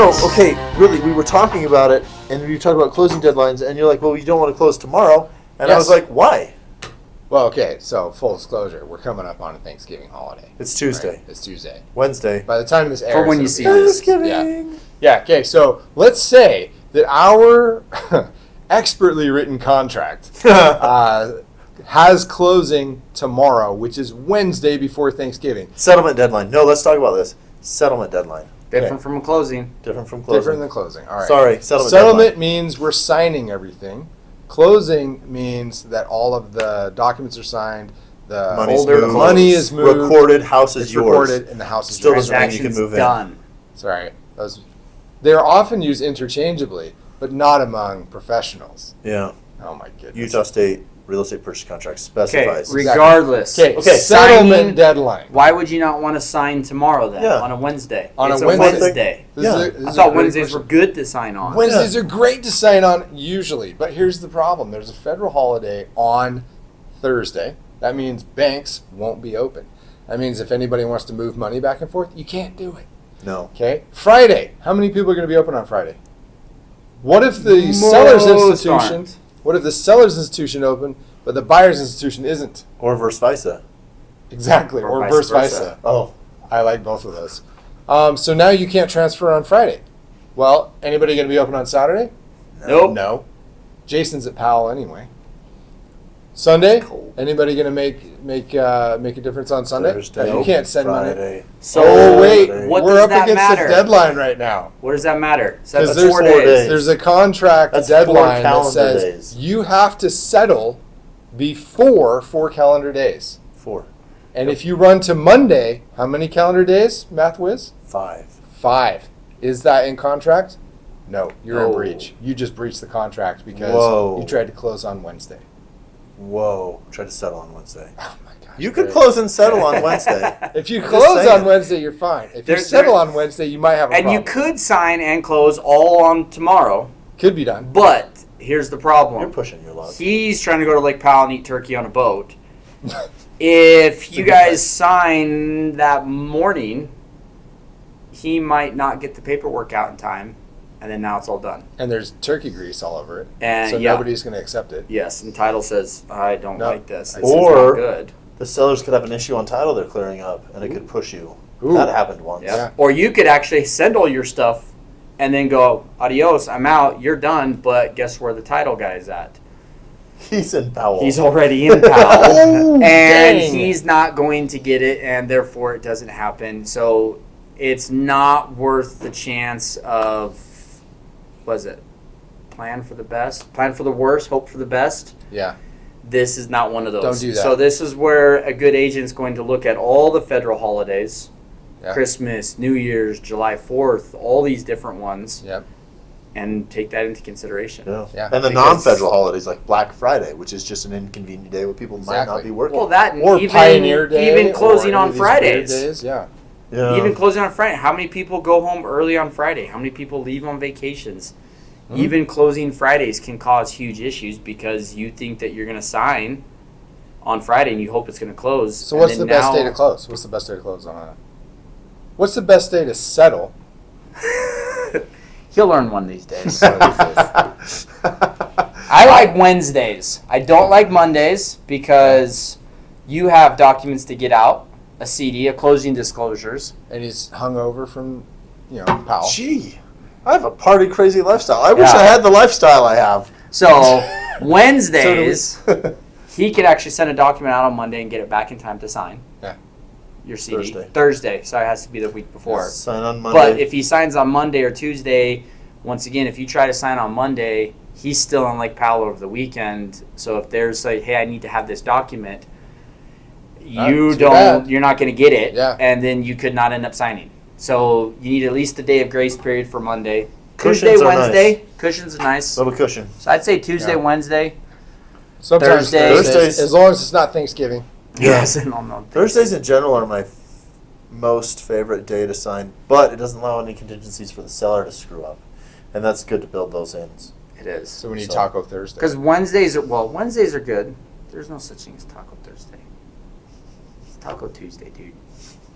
No, okay, really, we were talking about it, and we talked about closing deadlines, and you're like, well, you don't want to close tomorrow. And I was like, why? Well, okay, so full disclosure, we're coming up on a Thanksgiving holiday. It's Tuesday. Right? It's Tuesday. Wednesday. By the time this airs. For when you see this. Thanksgiving. Yeah, okay, so let's say that our expertly written contract has closing tomorrow, which is Wednesday before Thanksgiving. Settlement deadline. No, let's talk about this. Settlement deadline. Different from a closing. Different from closing. Different than closing. All right. Sorry, Settlement means we're signing everything. Closing means that all of the documents are signed. The money is moved. Recorded, house is yours. Recorded, and the house is Still yours. doesn't mean you can move done. Sorry. They're often used interchangeably, but not among professionals. Yeah. Oh, my goodness. Utah State real estate purchase contract specifies. Okay, regardless. Okay, Signing, settlement deadline. Why would you not want to sign tomorrow then? Yeah. On a Wednesday. It's a Wednesday. Wednesday. I thought Wednesdays were good to sign on. Wednesdays are great to sign on usually, but here's the problem. There's a federal holiday on Thursday. That means banks won't be open. That means if anybody wants to move money back and forth, you can't do it. No. Okay? Friday. How many people are going to be open on Friday? What if the seller's institution... What if the seller's institution open, but the buyer's institution isn't? Or vice versa. Exactly, or vice versa. Oh. I like both of those. So now you can't transfer on Friday. Well, anybody going to be open on Saturday? Nope. No. Jason's at Powell anyway. Sunday? Anybody going to make a difference on Sunday? Thursday. You can't send Friday. money. So wait, what we're does up that against matter? the deadline right now. What does that matter? So Because that's 4 days. There's a contract That's 4 deadline that calendar says days. you have to settle before 4 calendar days. 4. And if you run to Monday, how many calendar days, Math Whiz? 5. 5. Is that in contract? No, you're in No. breach. You just breached the contract because Whoa. you tried to close on Wednesday. Whoa. Try to settle on Wednesday. Oh my gosh. You could close and settle on Wednesday. If you Just close saying. on Wednesday, you're fine. If you There's- settle on Wednesday, you might have a And problem. you could sign and close all on tomorrow, Could be done. but here's the problem. You're pushing your luck. He's trying to go to Lake Powell and eat turkey on a boat. If you guys sign that morning, he might not get the paperwork out in time, and then now it's all done. And there's turkey grease all over it. And so yeah. nobody's going to accept it. Yes, and title says, I don't No. like this. This Or- is not good. The sellers could have an issue on title they're clearing up, and it could push you. Ooh. That happened once. Yeah. Or you could actually send all your stuff and then go, adios, I'm out, you're done, but guess where the title guy is at? He's in Powell. He's already in Powell. Oh, and dang. he's not going to get it, and therefore it doesn't happen. So it's not worth the chance of, what is it? Plan for the best, plan for the worst, hope for the best. Yeah. This is not one of those. Don't do that. So this is where a good agent's going to look at all the federal holidays, Yeah. Christmas, New Year's, July 4th, all these different ones, Yep. and take that into consideration. Yeah. Yeah. And the Because- non-federal holidays like Black Friday, which is just an inconvenient day where people might not Exactly. be working. Well, that and Or even, Pioneer Day. even closing or on any of these weird Fridays. Days. Yeah. yeah. Even closing on Friday. How many people go home early on Friday? How many people leave on vacations? Mm-hmm. Even closing Fridays can cause huge issues because you think that you're going to sign on Friday and you hope it's going to close. So and what's the then best now- day to close? What's the best day to close on that? What's the best day to settle? He'll learn one of these days. I like Wednesdays. I don't like Mondays because you have documents to get out, a CD, a closing disclosures. And he's hungover from, Powell. Gee, I have a party crazy lifestyle. I wish Yeah. I had the lifestyle I have. So Wednesdays, So he could actually send a document out on Monday and get it back in time to sign. Yeah. Your CD. Thursday. So it has to be the week before. Sign on Monday. But if he signs on Monday or Tuesday, once again, if you try to sign on Monday, he's still on Lake Powell over the weekend. So if there's like, hey, I need to have this document, Too bad. you're not going to get it, Yeah. and then you could not end up signing. So you need at least a day of grace period for Monday. Cushions Tuesday, are Wednesday, nice. cushions are nice. Little cushion. So I'd say Tuesday, Yeah. Wednesday. Sometimes Thursdays. As long as it's not Thanksgiving. Yes, and on Thursdays in general are my most favorite day to sign, but it doesn't allow any contingencies for the seller to screw up, and that's good to build those in. It is. So we need So- Taco Thursday. Because Wednesdays are good. There's no such thing as Taco Thursday. It's Taco Tuesday, dude.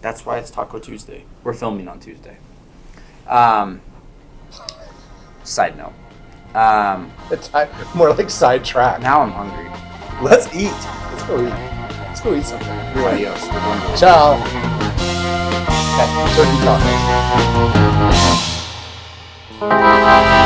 That's why it's Taco Tuesday. We're filming on Tuesday. Side note. It's more like sidetrack. Now I'm hungry. Let's eat. Let's go eat. Let's go eat something. Adios. We're going to Ciao. Okay, turkey tacos.